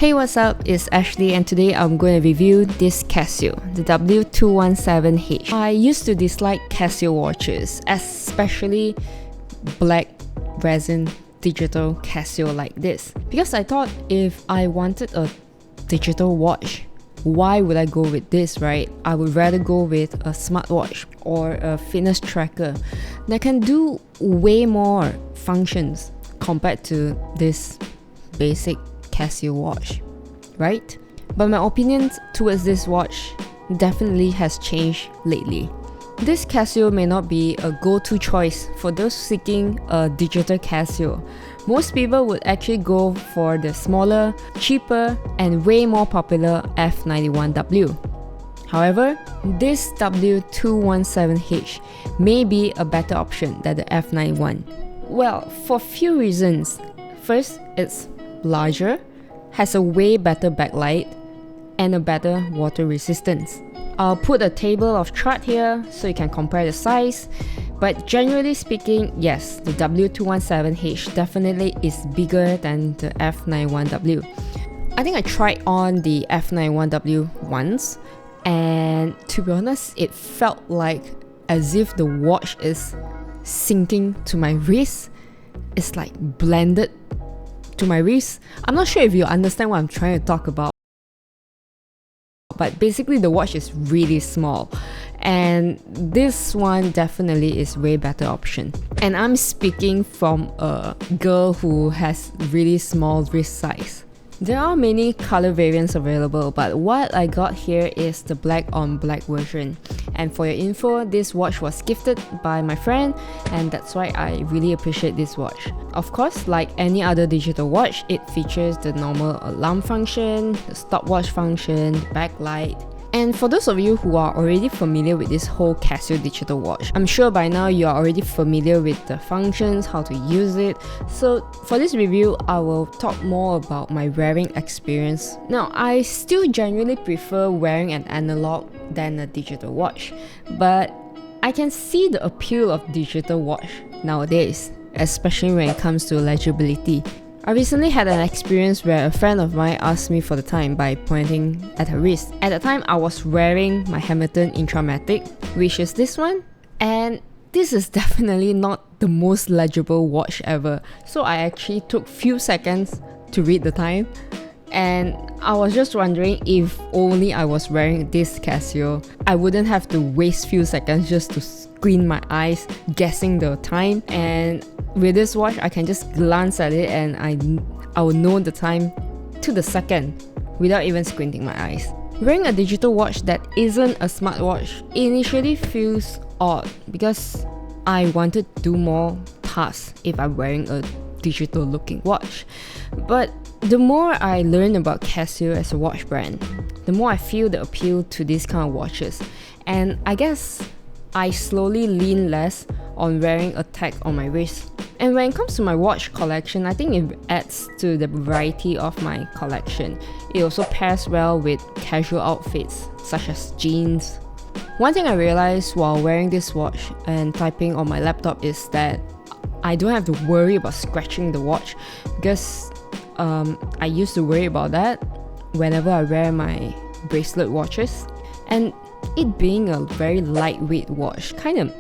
Hey, what's up? It's Ashley and today I'm going to review this Casio, the W217H. I used to dislike Casio watches, especially black resin digital Casio like this, because I thought if I wanted a digital watch, why would I go with this, right? I would rather go with a smartwatch or a fitness tracker that can do way more functions compared to this basic Casio watch, right? But my opinions towards this watch definitely has changed lately. This Casio may not be a go-to choice for those seeking a digital Casio. Most people would actually go for the smaller, cheaper, and way more popular F91W. However, this W217H may be a better option than the F91. Well, for few reasons. First, it's larger, has a way better backlight, and a better water resistance. I'll put a table of chart here so you can compare the size, but generally speaking, yes, the W217H definitely is bigger than the F91W. I think I tried on the F91W once, and to be honest, it felt like as if the watch is sinking to my wrist. It's like blended to my wrist. I'm not sure if you understand what I'm trying to talk about, but basically the watch is really small, and this one definitely is way better option. And I'm speaking from a girl who has really small wrist size. There are many color variants available, but what I got here is the black on black version. And for your info, this watch was gifted by my friend, and that's why I really appreciate this watch. Of course, like any other digital watch, it features the normal alarm function, the stopwatch function, the backlight. And for those of you who are already familiar with this whole Casio digital watch, I'm sure by now you are already familiar with the functions, how to use it. So for this review, I will talk more about my wearing experience. Now, I still generally prefer wearing an analog than a digital watch, but I can see the appeal of digital watch nowadays, especially when it comes to legibility. I recently had an experience where a friend of mine asked me for the time by pointing at her wrist. At the time, I was wearing my Hamilton Intramatic, which is this one, and this is definitely not the most legible watch ever. So I actually took few seconds to read the time, and I was just wondering if only I was wearing this Casio, I wouldn't have to waste few seconds just to squint my eyes guessing the time. And with this watch, I can just glance at it and I will know the time to the second without even squinting my eyes. Wearing a digital watch that isn't a smartwatch initially feels odd because I wanted to do more tasks if I'm wearing a digital looking watch. But the more I learn about Casio as a watch brand, the more I feel the appeal to these kind of watches. And I guess I slowly lean less on wearing a tag on my wrist. And when it comes to my watch collection, I think it adds to the variety of my collection. It also pairs well with casual outfits such as jeans. One thing I realized while wearing this watch and typing on my laptop is that I don't have to worry about scratching the watch, because I used to worry about that whenever I wear my bracelet watches. And it being a very lightweight watch kind of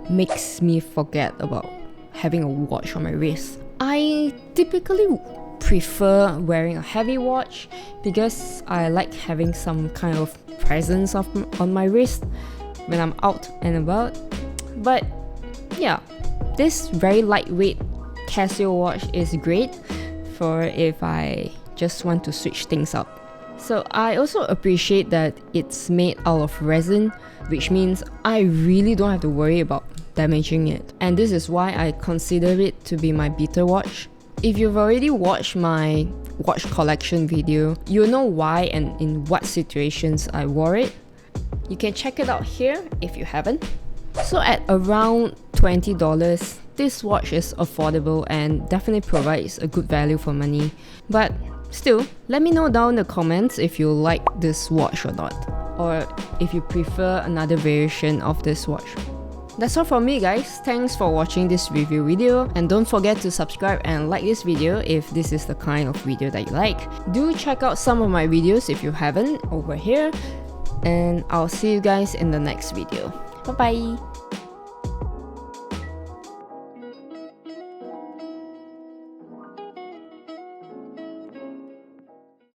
makes me forget about having a watch on my wrist. I typically prefer wearing a heavy watch because I like having some kind of presence on my wrist when I'm out and about. But yeah, this very lightweight Casio watch is great for if I just want to switch things up. So I also appreciate that it's made out of resin, which means I really don't have to worry about damaging it. And this is why I consider it to be my beater watch. If you've already watched my watch collection video, you'll know why and in what situations I wore it. You can check it out here if you haven't. So at around $20, this watch is affordable and definitely provides a good value for money. But still, let me know down in the comments if you like this watch or not, or if you prefer another variation of this watch. that's all from me, guys. Thanks for watching this review video, and don't forget to subscribe and like this video if this is the kind of video that you like. Do check out some of my videos if you haven't over here, and I'll see you guys in the next video. Bye bye.